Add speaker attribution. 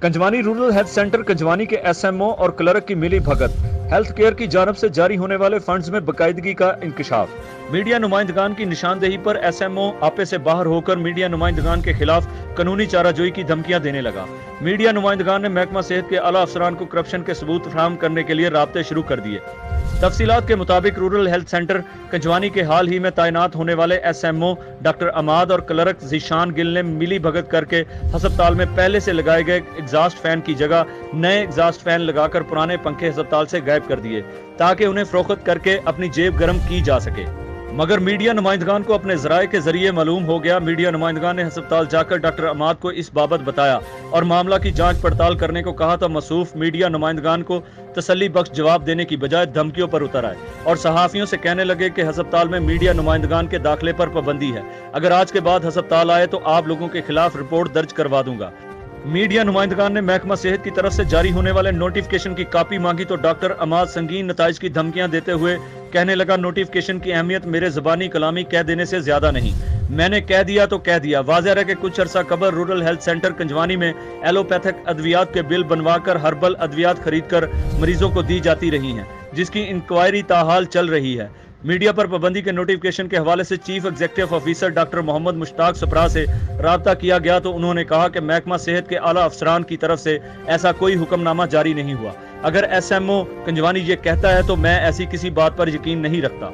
Speaker 1: कंजवानी rural health centre कंजवानी के SMO और clerk की मिली भगत, हेल्थ केयर की जानब से जारी होने वाले फंड्स में बाकायदगी का इंकशाफ। मीडिया नुमाइंदगान की निशानदेही पर एसएमओ आपे से बाहर होकर मीडिया नुमाइंदगान के खिलाफ कानूनी चाराजोई की धमकियां देने लगा। मीडिया नुमाइंदगान ने महकमा सेहत के आला अफसरान को करप्शन के सबूत फराहम करने के लिए राब्ते शुरू कर दिए। तफसीलात के मुताबिक रूरल हेल्थ सेंटर कंजवानी के हाल ही में तैनात होने वाले एसएमओ डॉक्टर अमाद और क्लर्क जीशान गिल ने मिली भगत करके अस्पताल में पहले से लगाए गए एग्जॉस्ट फैन की जगह नए एग्जॉस्ट फैन लगाकर पुराने पंखे अस्पताल से गायब कर दिए ताकि उन्हें फरोख्त करके अपनी जेब गर्म की जा सके। मगर मीडिया नुमाइंदगान को अपने जराए के जरिए मालूम हो गया। मीडिया नुमाइंदगान ने अस्पताल जाकर डॉक्टर अमाद को इस बाबत बताया और मामला की जांच पड़ताल करने को कहा तो मसूफ मीडिया नुमाइंदगान को तसल्ली बख्श जवाब देने की बजाय धमकियों पर उतर आए और सहाफियों से कहने लगे कि अस्पताल में मीडिया नुमाइंदगान के दाखिले पर पाबंदी है, अगर आज के बाद अस्पताल आए तो आप लोगों के खिलाफ रिपोर्ट दर्ज करवा दूंगा। मीडिया नुमाइंदगान ने महकमा सेहत की तरफ से जारी होने वाले नोटिफिकेशन की कॉपी मांगी तो डॉक्टर अमाद संगीन नताइज की धमकियां देते हुए कहने लगा, नोटिफिकेशन की अहमियत मेरे ज़बानी कलामी कह देने से ज्यादा नहीं, मैंने कह दिया तो कह दिया। वाज़ेह है कि कुछ अरसा कबल रूरल हेल्थ सेंटर कंजवानी में एलोपैथिक अद्वियात के बिल बनवाकर हर्बल अद्वियात खरीद कर मरीजों को दी जाती रही हैं, जिसकी इंक्वायरी ताहाल चल रही है। मीडिया पर पाबंदी के नोटिफिकेशन के हवाले से chief executive officer doctor Mohammad Mushtaq Sapra से राब्ता किया गया तो उन्होंने कहा कि महकमा सेहत के आला अफसरान की तरफ से ऐसा कोई हुक्मनामा जारी नहीं हुआ। अगर एसएमओ कंजवानी ये कहता है तो मैं ऐसी किसी बात पर यकीन नहीं रखता।